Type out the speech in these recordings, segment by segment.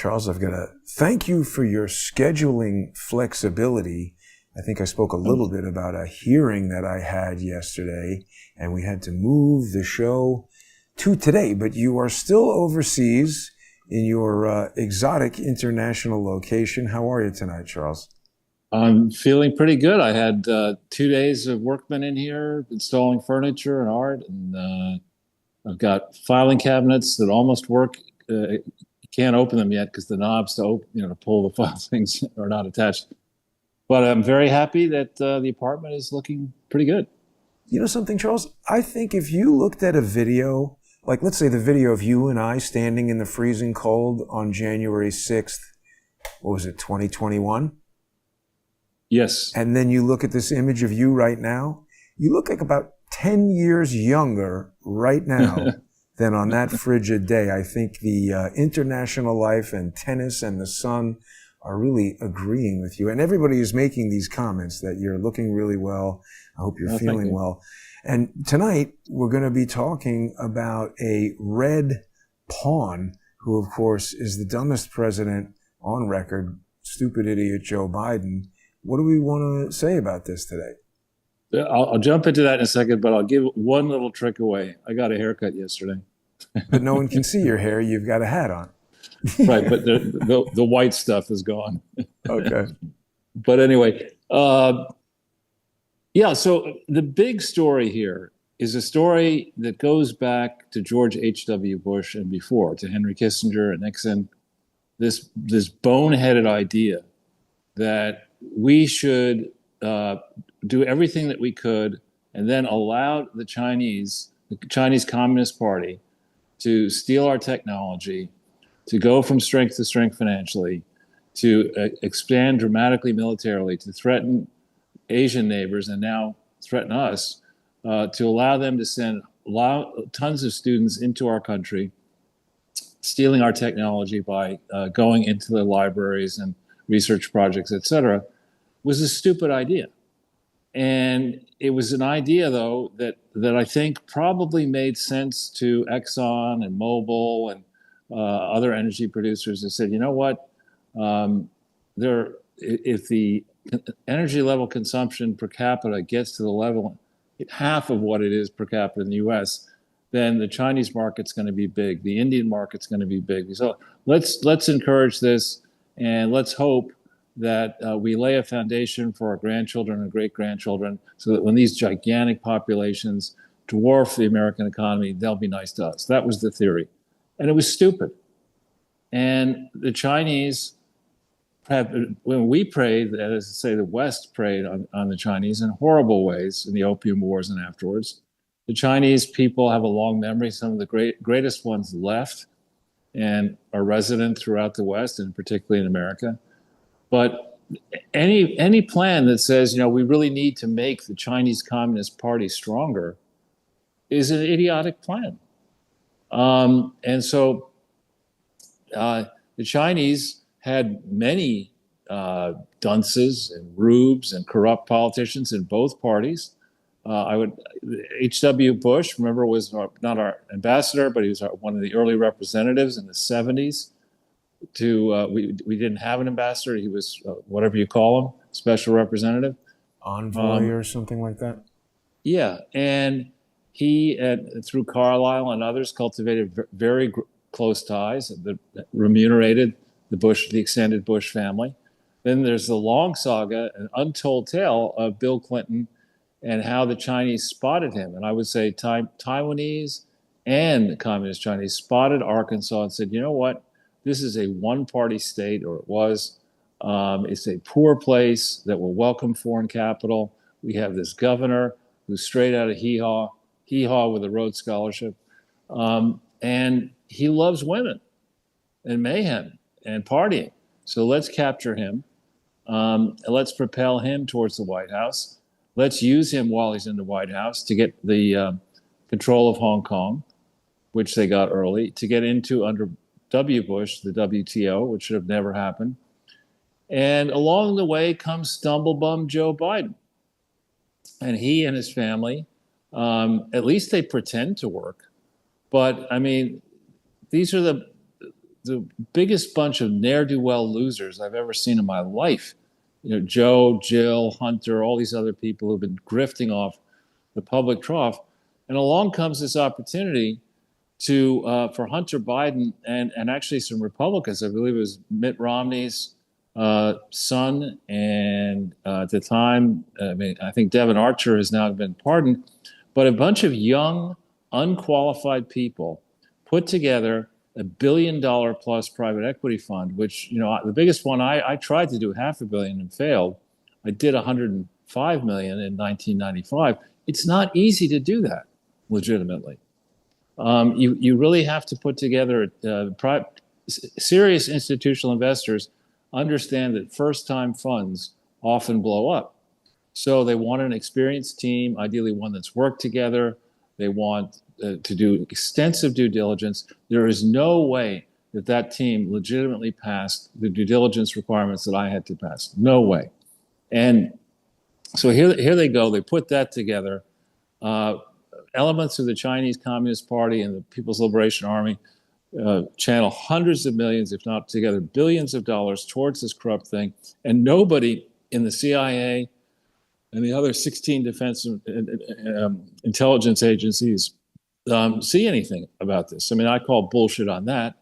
Charles, I've got to thank you for your scheduling flexibility. I think I spoke a little bit about a hearing that I had yesterday, and we had to move the show to today, but you are still overseas in your exotic international location. How are you tonight, Charles? I'm feeling pretty good. I had 2 days of workmen in here installing furniture and art, and I've got filing cabinets that almost work. You can't open them yet because the knobs to open, to pull the file things are not attached. But I'm very happy that the apartment is looking pretty good. You know something, Charles? I think if you looked at a video, like let's say the video of you and I standing in the freezing cold on January 6th, what was it, 2021? Yes. And then you look at this image of you right now, you look like about 10 years younger right now than on that frigid day. I think the international life and tennis and the sun are really agreeing with you. And everybody is making these comments that you're looking really well. I hope you're feeling well. And tonight, we're going to be talking about a red pawn, who, of course, is the dumbest president on record, stupid idiot Joe Biden. What do we want to say about this today? I'll jump into that in a second, but I'll give one little trick away. I got a haircut yesterday. But no one can see your hair. You've got a hat on. Right, but the white stuff is gone. Okay. But anyway, yeah, so the big story here is a story that goes back to George H.W. Bush and before, to Henry Kissinger and Nixon, this boneheaded idea that we should do everything that we could and then allow the Chinese Communist Party to steal our technology, to go from strength to strength financially, to expand dramatically militarily, to threaten Asian neighbors and now threaten us, to allow them to send tons of students into our country, stealing our technology by going into the libraries and research projects, et cetera, was a stupid idea. And it was an idea, though, that I think probably made sense to Exxon and Mobil and other energy producers that said, you know what, if the energy level consumption per capita gets to the level half of what it is per capita in the U.S., then the Chinese market's going to be big, the Indian market's going to be big. So let's encourage this, and let's hope that we lay a foundation for our grandchildren and great-grandchildren so that when these gigantic populations dwarf the American economy, they'll be nice to us. That was the theory. And it was stupid. And the Chinese when we preyed, as I say, the West preyed on the Chinese in horrible ways in the Opium Wars and afterwards. The Chinese people have a long memory. Some of the greatest ones left and are resident throughout the West, and particularly in America. But any plan that says, we really need to make the Chinese Communist Party stronger is an idiotic plan. And so the Chinese had many dunces and rubes and corrupt politicians in both parties. H.W. Bush, remember, was not our ambassador, but he was one of the early representatives in the 70s. We didn't have an ambassador. He was whatever you call him, special representative. Envoy or something like that? Yeah, and he, through Carlyle and others, cultivated very close ties that remunerated the extended Bush family. Then there's the long saga, an untold tale of Bill Clinton and how the Chinese spotted him. And I would say Taiwanese and the Communist Chinese spotted Arkansas and said, you know what? This is a one-party state, or it was. It's a poor place that will welcome foreign capital. We have this governor who's straight out of hee-haw with a Rhodes Scholarship. And he loves women and mayhem and partying. So let's capture him. Let's propel him towards the White House. Let's use him while he's in the White House to get the control of Hong Kong, which they got early, to get into under W. Bush, the WTO, which should have never happened. And along the way comes stumblebum Joe Biden. And he and his family, at least they pretend to work. But I mean, these are the biggest bunch of ne'er-do-well losers I've ever seen in my life. You know, Joe, Jill, Hunter, all these other people who've been grifting off the public trough. And along comes this opportunity to for Hunter Biden and actually some Republicans. I believe it was Mitt Romney's son, and at the time, I mean, I think Devin Archer has now been pardoned, but a bunch of young, unqualified people put together $1 billion plus private equity fund, which, you know, the biggest one I tried to do $500 million and failed. I did 105 million in 1995. It's not easy to do that legitimately. You really have to put together serious institutional investors understand that first-time funds often blow up. So they want an experienced team, ideally one that's worked together. They want to do extensive due diligence. There is no way that that team legitimately passed the due diligence requirements that I had to pass. No way. And so here they go. They put that together. Elements of the Chinese Communist Party and the People's Liberation Army channel hundreds of millions, if not together billions of dollars towards this corrupt thing. And nobody in the CIA and the other 16 defense intelligence agencies see anything about this. I mean, I call bullshit on that.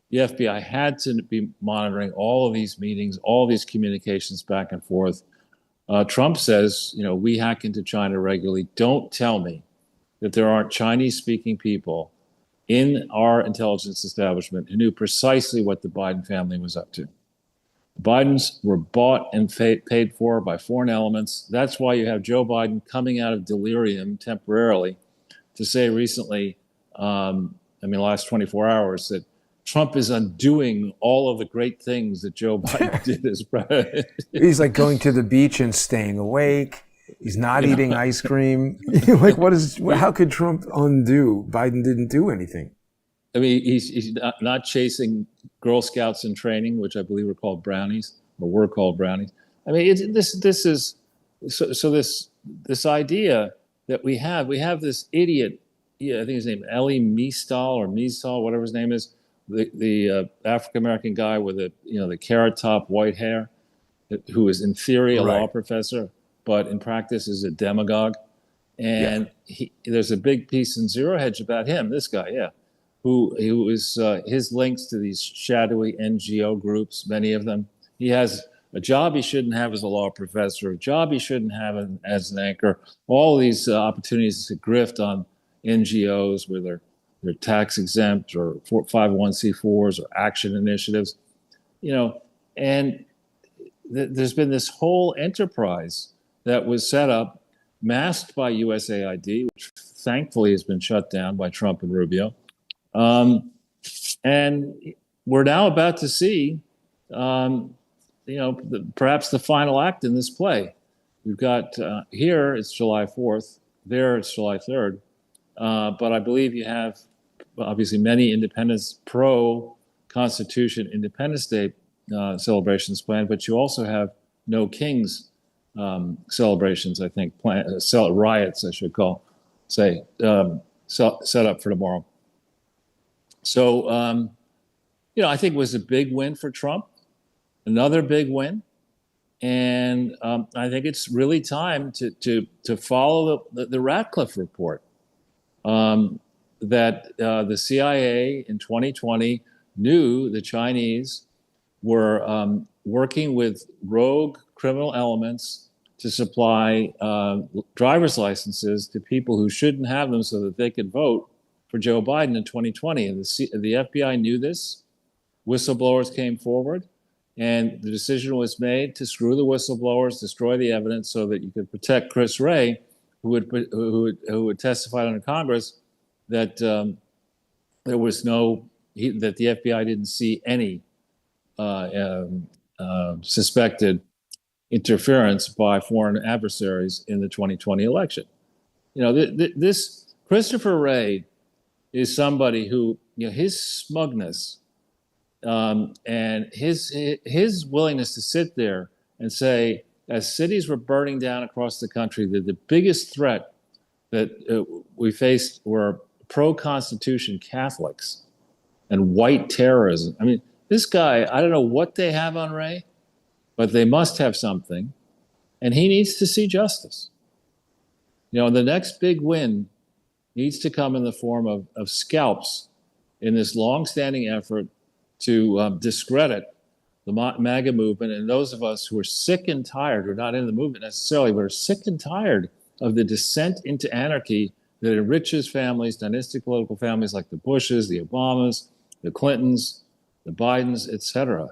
The FBI had to be monitoring all of these meetings, all these communications back and forth. Trump says, you know, we hack into China regularly. Don't tell me that there aren't Chinese-speaking people in our intelligence establishment who knew precisely what the Biden family was up to. The Bidens were bought and paid for by foreign elements. That's why you have Joe Biden coming out of delirium temporarily to say recently, I mean, the last 24 hours, that Trump is undoing all of the great things that Joe Biden did as president. He's like going to the beach and staying awake. He's not eating ice cream. Like, how could Trump undo? Biden didn't do anything. I mean, he's not chasing Girl Scouts in training, which I believe were called brownies, or were called brownies. I mean, this is this idea that we have this idiot, I think his name Elie Mystal, whatever his name is, the African American guy with the carrot top white hair, who is in theory a law professor, but in practice is a demagogue. And there's a big piece in Zero Hedge about him, this guy, who is his links to these shadowy NGO groups, many of them. He has a job he shouldn't have as a law professor, a job he shouldn't have as an anchor, all these opportunities to grift on NGOs where they're tax exempt, or 501c4s or action initiatives, and there's been this whole enterprise that was set up, masked by USAID, which thankfully has been shut down by Trump and Rubio. And we're now about to see, perhaps the final act in this play. We've got here, it's July 4th, there it's July 3rd. But I believe you have obviously many pro-Constitution Independence Day celebrations planned, but you also have No Kings celebrations, I think, riots, I should set up for tomorrow. So, I think it was a big win for Trump, another big win. And I think it's really time to follow the Ratcliffe report, that the CIA in 2020 knew the Chinese were working with rogue criminal elements to supply driver's licenses to people who shouldn't have them so that they could vote for Joe Biden in 2020. And the FBI knew this. Whistleblowers came forward, and the decision was made to screw the whistleblowers, destroy the evidence so that you could protect Chris Wray, who had testified under Congress that there was that the FBI didn't see any suspected interference by foreign adversaries in the 2020 election. This Christopher Wray is somebody who, his smugness and his willingness to sit there and say, as cities were burning down across the country, that the biggest threat that we faced were pro-Constitution Catholics. and white terrorism. I mean, this guy, I don't know what they have on Ray, but they must have something, and he needs to see justice. The next big win needs to come in the form of scalps in this long-standing effort to discredit the MAGA movement, and those of us who are sick and tired, who are not in the movement necessarily, but are sick and tired of the descent into anarchy that enriches families, dynastic political families like the Bushes, the Obamas, the Clintons, the Bidens, etc.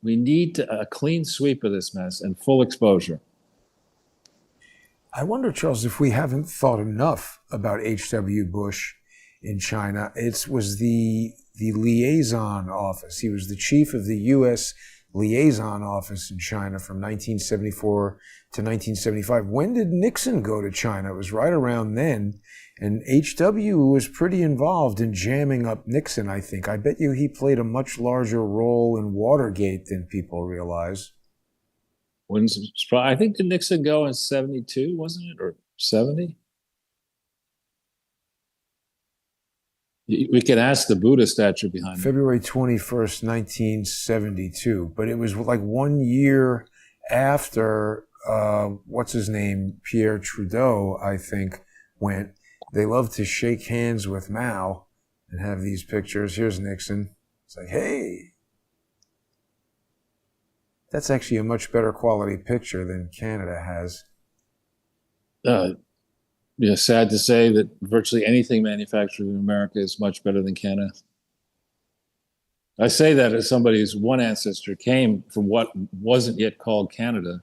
We need a clean sweep of this mess and full exposure. I wonder, Charles, if we haven't thought enough about H.W. Bush in China. It was the liaison office. He was the chief of the U.S. liaison office in China from 1974 to 1975. When did Nixon go to China? It was right around then. And H.W. was pretty involved in jamming up Nixon, I think. I bet you he played a much larger role in Watergate than people realize. I think did Nixon go in 72, wasn't it? Or 70? We can ask the Buddha statue behind me. February 21st, 1972. But it was like 1 year after, what's his name? Pierre Trudeau, I think, went. They love to shake hands with Mao and have these pictures. Here's Nixon. It's like, hey. That's actually a much better quality picture than Canada has. Sad to say that virtually anything manufactured in America is much better than Canada. I say that as somebody whose one ancestor came from what wasn't yet called Canada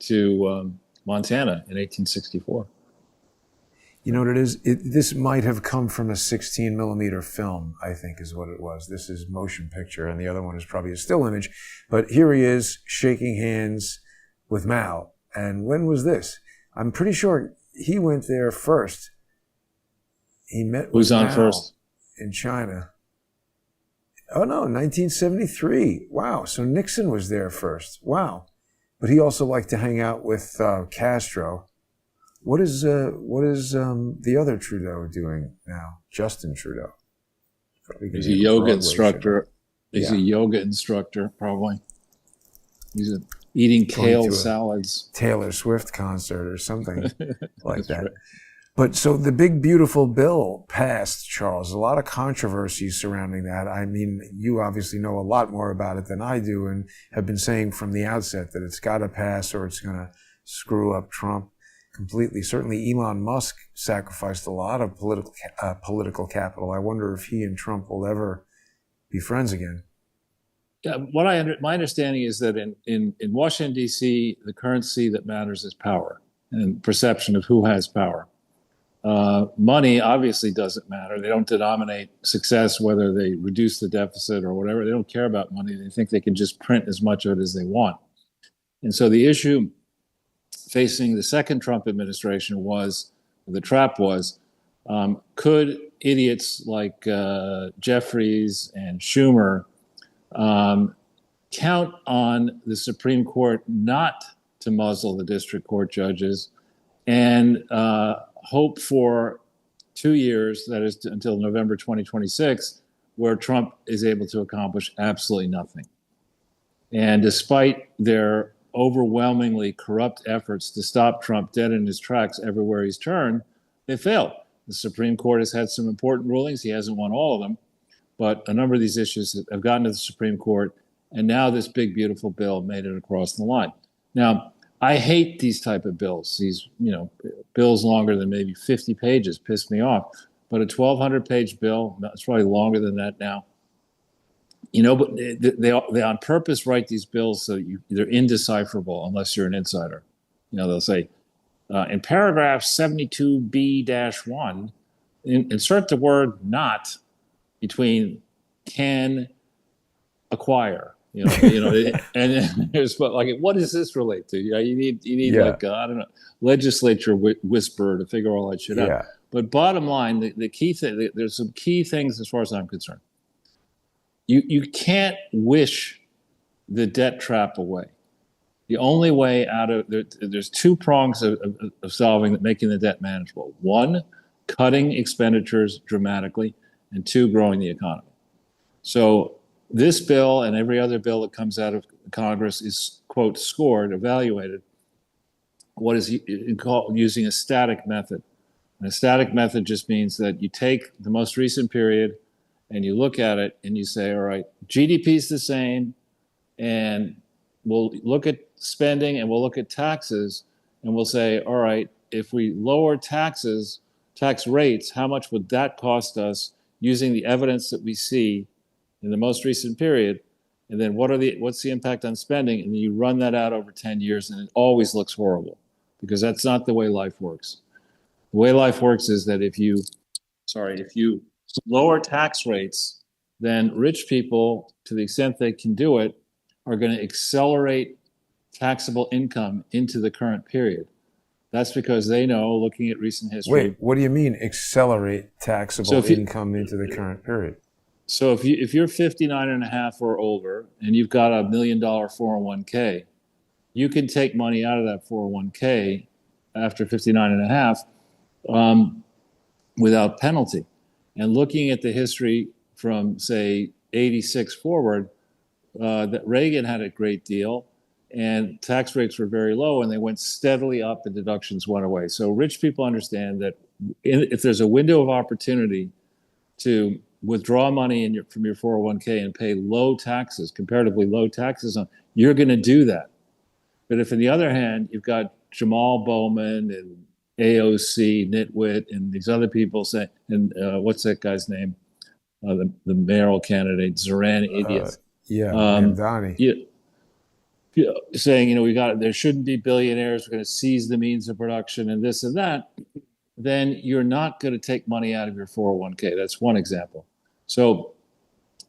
to Montana in 1864. You know what it is? This might have come from a 16 millimeter film, I think is what it was. This is motion picture, and the other one is probably a still image. But here he is shaking hands with Mao. And when was this? I'm pretty sure he went there first. He met with Mao first in China. Oh no, 1973. Wow. So Nixon was there first. Wow. But he also liked to hang out with Castro. What is the other Trudeau doing now? Justin Trudeau. He's a yoga instructor. He's a yoga instructor, probably. He's eating kale salads. Taylor Swift concert or something like that. Right. But so the big, beautiful bill passed, Charles. A lot of controversy surrounding that. I mean, you obviously know a lot more about it than I do and have been saying from the outset that it's got to pass or it's going to screw up Trump completely. Certainly Elon Musk sacrificed a lot of political capital. I wonder if he and Trump will ever be friends again. Yeah, my understanding is that in Washington, D.C., the currency that matters is power and perception of who has power. Money obviously doesn't matter. They don't denominate success, whether they reduce the deficit or whatever. They don't care about money. They think they can just print as much of it as they want. And so the issue facing the second Trump administration the trap was, could idiots like Jeffries and Schumer count on the Supreme Court not to muzzle the district court judges and hope for 2 years, that is until November 2026, where Trump is able to accomplish absolutely nothing. And despite their overwhelmingly corrupt efforts to stop Trump dead in his tracks everywhere he's turned, they failed. The Supreme Court has had some important rulings. He hasn't won all of them, but a number of these issues have gotten to the Supreme Court, and now this big, beautiful bill made it across the line. Now, I hate these type of bills. These, bills longer than maybe 50 pages piss me off. But a 1,200-page bill, it's probably longer than that now. But they on purpose write these bills so they're indecipherable unless you're an insider. They'll say, in paragraph 72B-1, insert the word "not" between "can acquire." And there's what does this relate to? You need I don't know, legislature whisperer to figure all that shit out. But bottom line, the key thing, there's some key things as far as I'm concerned. You can't wish the debt trap away. The only way out of there's two prongs of solving making the debt manageable. One, cutting expenditures dramatically, and two, growing the economy. So this bill and every other bill that comes out of Congress is, quote, scored, evaluated, what is called using a static method. And a static method just means that you take the most recent period and you look at it and you say, all right, GDP is the same, and we'll look at spending and we'll look at taxes, and we'll say, all right, if we lower taxes, tax rates, how much would that cost us using the evidence that we see in the most recent period? And then what's the impact on spending? And then you run that out over 10 years, and it always looks horrible because that's not the way life works. The way life works is that if you lower tax rates, then rich people, to the extent they can do it, are going to accelerate taxable income into the current period. That's because they know, looking at recent history. Wait, what do you mean accelerate taxable income into the current period? So if you're 59 and a half or older and you've got $1 million 401k, you can take money out of that 401k after 59 and a half without penalty. And looking at the history from, say, 86 forward, that Reagan had a great deal and tax rates were very low and they went steadily up and deductions went away. So rich people understand that if there's a window of opportunity to withdraw money from your 401k and pay low taxes, comparatively low taxes on, you're going to do that. But if on the other hand, you've got Jamal Bowman and AOC, Nitwit, and these other people say, and what's that guy's name? The mayoral candidate, Zoran Idiot. Mamdani. Saying, there shouldn't be billionaires, we're going to seize the means of production and this and that, then you're not going to take money out of your 401k. That's one example. So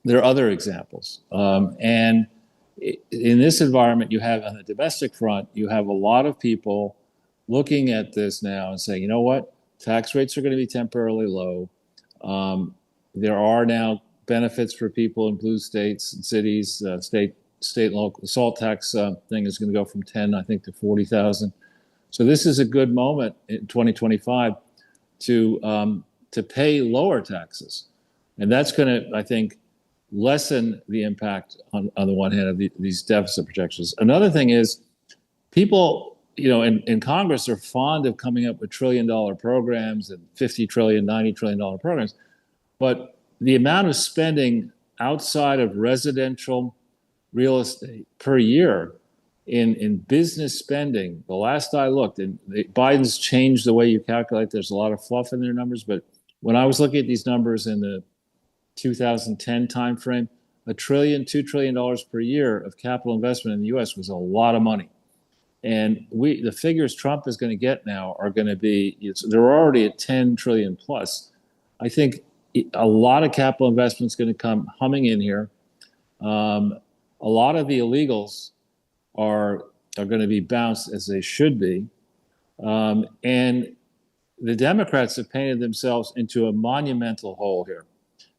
there are other examples. And in this environment, you have on the domestic front, you have a lot of people looking at this now and saying, you know what, tax rates are going to be temporarily low. There are now benefits for people in blue states and cities, state and local. The SALT tax thing is going to go from 10, I think, to 40,000. So this is a good moment in 2025 to pay lower taxes. And that's going to, I think, lessen the impact on the one hand of these deficit projections. Another thing is people, in Congress are fond of coming up with $1 trillion programs and $50 trillion, $90 trillion programs. But the amount of spending outside of residential real estate per year in business spending, the last I looked, and Biden's changed the way you calculate. There's a lot of fluff in their numbers, but when I was looking at these numbers in the 2010 timeframe, $1 trillion, $2 trillion per year of capital investment in the U.S. was a lot of money. And the figures Trump is going to get now are going to be, they're already at 10 trillion plus. I think a lot of capital investment is going to come humming in here. A lot of the illegals are going to be bounced as they should be. And the Democrats have painted themselves into a monumental hole here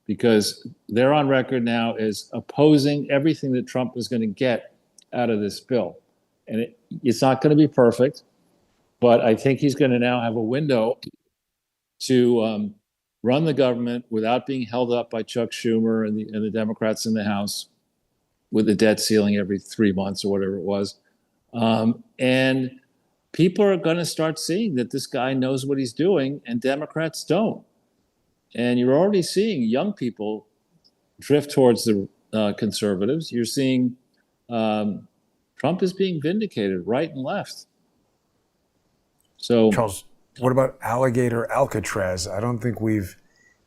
because they're on record now as opposing everything that Trump is going to get out of this bill. And it's not going to be perfect, but I think he's going to now have a window to run the government without being held up by Chuck Schumer and the Democrats in the House with the debt ceiling every 3 months or whatever it was. And people are going to start seeing that this guy knows what he's doing and Democrats don't. And you're already seeing young people drift towards the conservatives. You're seeing Trump is being vindicated right and left. So, Charles, what about alligator Alcatraz? I don't think we've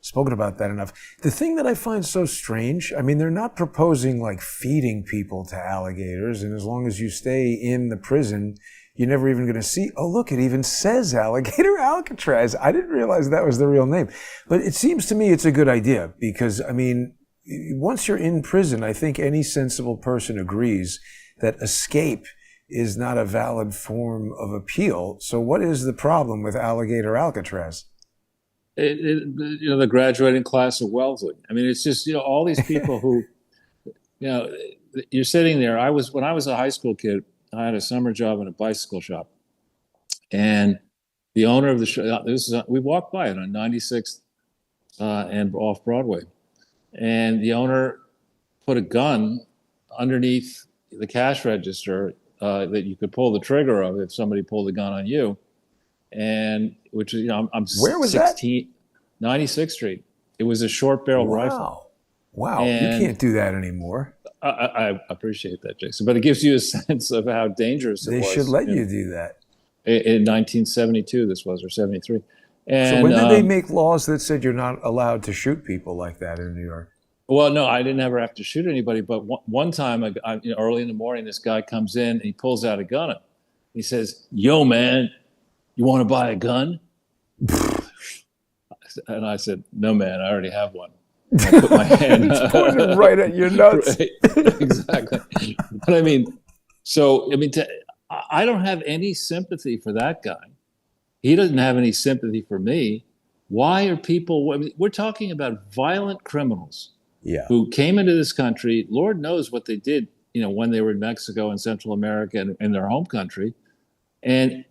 spoken about that enough. The thing that I find so strange, I mean, they're not proposing like feeding people to alligators, and as long as you stay in the prison, you're never even going to see, oh, look, it even says alligator Alcatraz. I didn't realize that was the real name. But it seems to me it's a good idea because, I mean, once you're in prison, I think any sensible person agrees that escape is not a valid form of appeal. So what is the problem with alligator Alcatraz? The graduating class of Wellesley. I mean, it's just, all these people who, you're sitting there. When I was a high school kid, I had a summer job in a bicycle shop. And the owner of the shop, we walked by it on 96th and off Broadway. And the owner put a gun underneath the cash register that you could pull the trigger of if somebody pulled a gun on you. And which is, I'm Where was that? 96th Street. It was a short barrel rifle. Wow. Wow. You And can't do that anymore. I appreciate that, Jason, but it gives you a sense of how dangerous it They should was let you do that. in 1972, this was, or 73. So And when did they make laws that said you're not allowed to shoot people like that in New York? well, no, I didn't ever have to shoot anybody. But one time, early in the morning, this guy comes in and he pulls out a gun. He says, "Yo, man, you want to buy a gun?" And I said, "No, man, I already have one." And I put my hand It's pointed right at your nuts. Right, exactly. But I mean, I don't have any sympathy for that guy. He doesn't have any sympathy for me. Why are people? I mean, we're talking about violent criminals Yeah. who came into this country. Lord knows what they did, when they were in Mexico and Central America and in their home country. And,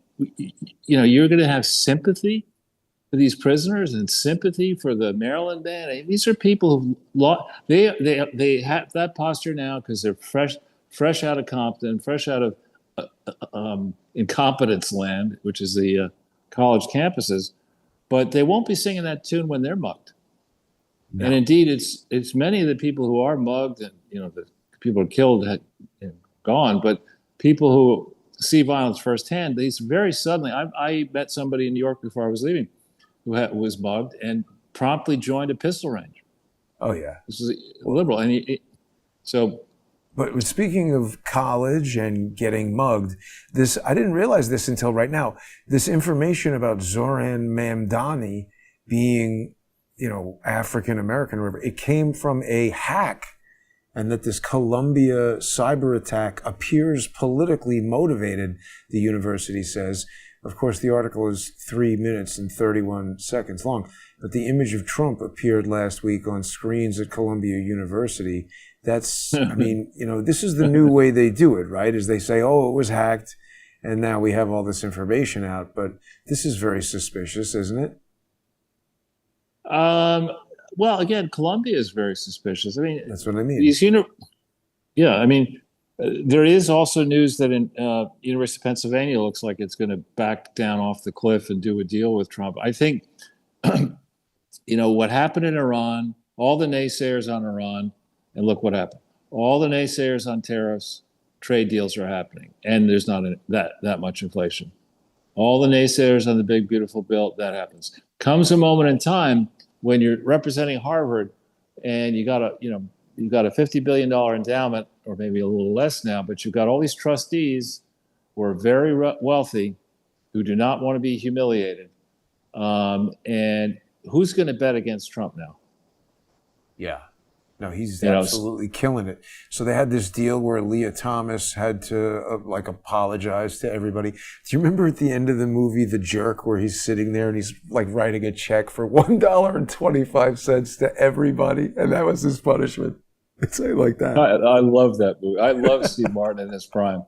you're going to have sympathy for these prisoners and sympathy for the Maryland man. I mean, these are people who they have that posture now because they're fresh out of Compton, fresh out of incompetence land, which is the college campuses. But they won't be singing that tune when they're mugged. No. And indeed, it's many of the people who are mugged and the people are killed gone, but people who see violence firsthand, these very suddenly. I met somebody in New York before I was leaving who was mugged and promptly joined a pistol range. Oh yeah. This is liberal, and so. But speaking of college and getting mugged, I didn't realize this until right now. This information about Zoran Mamdani being, African American, or whatever, it came from a hack, and that this Columbia cyber attack appears politically motivated, the university says. Of course, the article is 3 minutes and 31 seconds long, but the image of Trump appeared last week on screens at Columbia University. That's, this is the new way they do it, right? Is they say, oh, it was hacked, and now we have all this information out. But this is very suspicious, isn't it? Well, again, Columbia is very suspicious. I mean, that's what I mean. Yeah, I mean, there is also news that in University of Pennsylvania looks like it's going to back down off the cliff and do a deal with Trump. I think, what happened in Iran, all the naysayers on Iran, and look what happened. All the naysayers on tariffs, trade deals are happening, and there's not that much inflation. All the naysayers on the big, beautiful bill, that happens. Comes a moment in time when you're representing Harvard and you got a $50 billion endowment, or maybe a little less now, but you've got all these trustees who are very wealthy who do not want to be humiliated. And who's going to bet against Trump now? Yeah. No, he's absolutely killing it. So they had this deal where Leah Thomas had to apologize to everybody. Do you remember at the end of the movie, The Jerk, where he's sitting there and he's writing a check for $1.25 to everybody, and that was his punishment? It's like that. I love that movie. I love Steve Martin in his prime.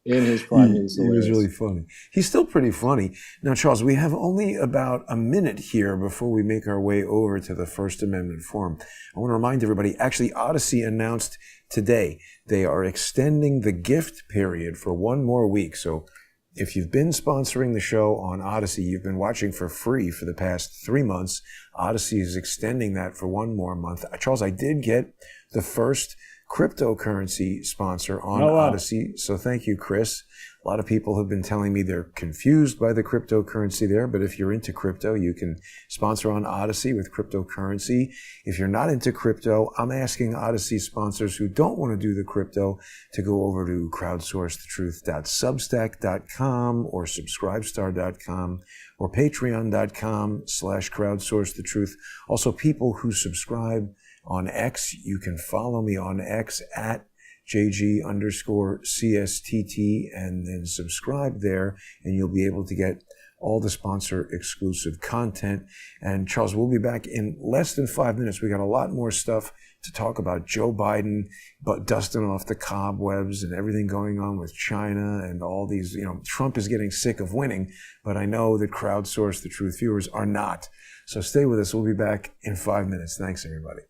In his prime, he was really funny. He's still pretty funny. Now, Charles, we have only about a minute here before we make our way over to the First Amendment Forum. I want to remind everybody, actually, Odyssey announced today they are extending the gift period for one more week. So if you've been sponsoring the show on Odyssey, you've been watching for free for the past 3 months, Odyssey is extending that for one more month. Charles, I did get the first cryptocurrency sponsor on Odyssey. So thank you, Chris. A lot of people have been telling me they're confused by the cryptocurrency there, but if you're into crypto, you can sponsor on Odyssey with cryptocurrency. If you're not into crypto, I'm asking Odyssey sponsors who don't want to do the crypto to go over to crowdsourcethetruth.substack.com or subscribestar.com or patreon.com/crowdsourcethetruth. Also, people who subscribe on X, you can follow me on X at JG_CSTT and then subscribe there, and you'll be able to get all the sponsor exclusive content. And Charles, we'll be back in less than 5 minutes. We got a lot more stuff to talk about. Joe Biden, but dusting off the cobwebs and everything going on with China and all these, Trump is getting sick of winning, but I know that Crowdsource the Truth viewers are not. So stay with us. We'll be back in 5 minutes. Thanks, everybody.